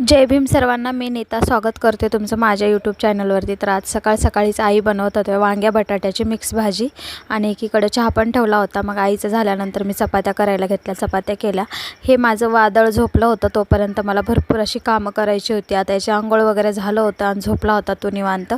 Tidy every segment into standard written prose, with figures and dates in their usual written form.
जय भीम सर्वांना, मी नीता स्वागत करते तुमचं माझ्या यूट्यूब चॅनलवरती। तर आज सकाळीच आई बनवत होते वांग्या बटाट्याची मिक्स भाजी आणि एकीकडे चहा पण ठेवला होता। मग आईचं झाल्यानंतर मी चपात्या करायला घेतल्या, चपात्या केल्या। हे माझं वादळ झोपलं होतं, तोपर्यंत मला भरपूर अशी कामं करायची होती। आता याची आंघोळ वगैरे झालं होतं आणि झोपला होता तो निवांत।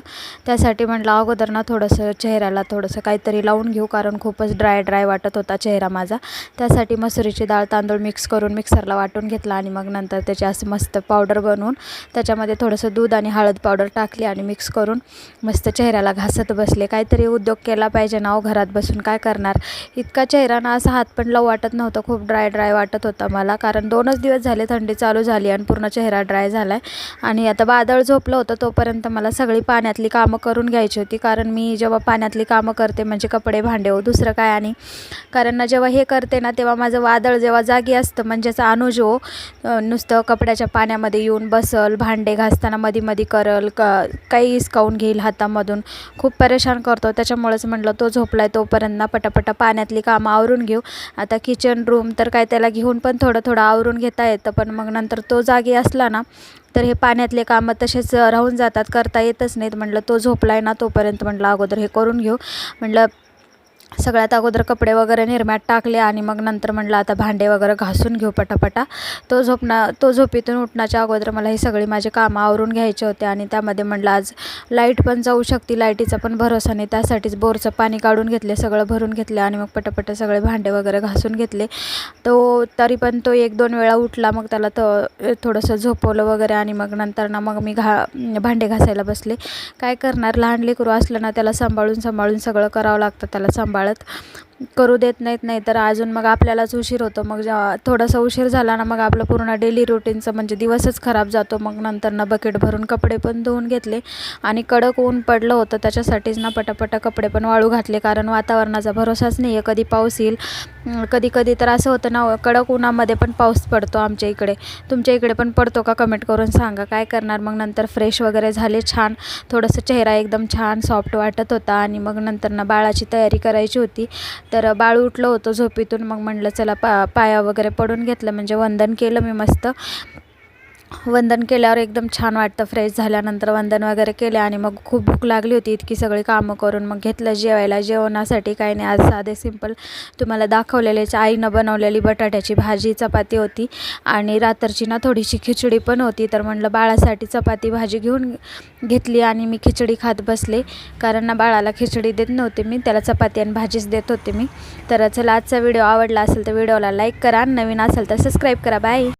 त्यासाठी म्हटलं अगोदर ना थोडंसं चेहऱ्याला थोडंसं काहीतरी लावून घेऊ, कारण खूपच ड्राय वाटत होता चेहरा माझा। त्यासाठी मसुरीची डाळ तांदूळ मिक्स करून मिक्सरला वाटून घेतला आणि मग नंतर त्याची असं मस्त पावडर बनवून त्याच्यामध्ये थोडंसं दूध आणि हळद पावडर टाकली आणि मिक्स करून मस्त चेहऱ्याला घासत बसले। काहीतरी उद्योग केला पाहिजे ना, घरात बसून काय करणार। इतका चेहरा ना असा हात पण लावू वाटत नव्हतं, खूप ड्राय वाटत होता मला, कारण 2च दिवस झाले थंडी चालू झाली आणि पूर्ण चेहरा ड्राय झालाय। आणि आता वादळ झोपलं होतं तोपर्यंत मला सगळी पाण्यातली कामं करून घ्यायची होती, कारण मी जेव्हा पाण्यातली कामं करते म्हणजे कपडे भांडे हो दुसरं काय, आणि कारण ना जेव्हा हे करते ना तेव्हा माझं वादळ जेव्हा जागी असतं म्हणजेच अनुज हो नुसतं कपड्याच्या पाण्यामध्ये येऊन बसल, भांडे घासताना मधी करल, काही हिसकावून घेईल हातामधून, खूप परेशान करतो। त्याच्यामुळेच म्हटलं तो झोपलाय तोपर्यंत ना पटापटा पाण्यातली कामं आवरून घेऊ। आता किचन रूम तर काय त्याला घेऊन पण थोडं आवरून घेता येतं, पण मग नंतर तो जागी असला ना तर हे पाण्यातले कामं तसेच राहून जातात, करता येतच नाहीत। म्हटलं तो झोपलाय ना तोपर्यंत म्हटलं अगोदर हे करून घेऊ। म्हटलं सगळ्यात अगोदर कपडे वगैरे निरम्यात टाकले आणि मग नंतर म्हटलं आता भांडे वगैरे घासून घेऊ पटापटा। तो झोपेतून उठण्याच्या अगोदर मला हे सगळी माझे कामं आवरून घ्यायचे होते। आणि त्यामध्ये म्हटलं आज लाईट पण जाऊ शकते, लाईटीचा पण भरोसा नाही, त्यासाठीच बोरचं पाणी काढून घेतले, सगळं भरून घेतले आणि मग पटापट सगळे भांडे वगैरे घासून घेतले। तरी पण तो 1-2 वेळा उठला, मग त्याला थोडंसं झोपवलं वगैरे आणि मग नंतर ना मग मी भांडे घासायला बसले। काय करणार, लहान लेकरू असलं ना त्याला सांभाळून सगळं करावं लागतं, त्याला सांभाळत करू देत नाही तर अजून मग आपल्यालाच उशीर होतो। मग थोडासा उशीर झाला ना मग आपलं पूर्ण डेली रुटीनचं म्हणजे दिवसच खराब जातो। मग नंतर ना बकेट भरून कपडे पण धुवून घेतले आणि कडक ऊन पडलं होतं, त्याच्यासाठीच ना पटापटा कपडे पण वाळू घातले, कारण वातावरणाचा भरोसाच नाही आहे, कधी पाऊस येईल। कधी तर असं होतं ना कडक उन्हामध्ये पण पाऊस पडतो आमच्या इकडे। तुमच्या इकडे पण पडतो का कमेंट करून सांगा। काय करणार, मग नंतर फ्रेश वगैरे झाले छान, थोडंसं चेहरा एकदम छान सॉफ्ट वाटत होता। आणि मग नंतर ना बाळाची तयारी करायची होती, तर बाळू उठलं होतं झोपेतून। मग म्हटलं चला पाया वगैरे पडून घेतलं, म्हणजे वंदन केलं मी मस्त। वंदन केल्यावर एकदम छान वाटतं, फ्रेश झाल्यानंतर वंदन वगैरे केले आणि मग खूप भूक लागली होती, इतकी सगळी कामं करून मग घेतलं जेवायला। जेवणासाठी काही नाही, आज साधे सिंपल तुम्हाला दाखवलेलेच आईनं बनवलेली बटाट्याची भाजी चपाती होती आणि रात्रची ना थोडीशी खिचडी पण होती। तर म्हटलं बाळासाठी चपाती भाजी घेऊन घेतली आणि मी खिचडी खात बसले, कारण ना बाळाला खिचडी देत नव्हते मी, त्याला चपाती आणि भाजीच देत होते मी। तर चला, आजचा व्हिडिओ आवडला असेल तर व्हिडिओला लाईक करा, नवीन असेल तर सबस्क्राईब करा। बाय।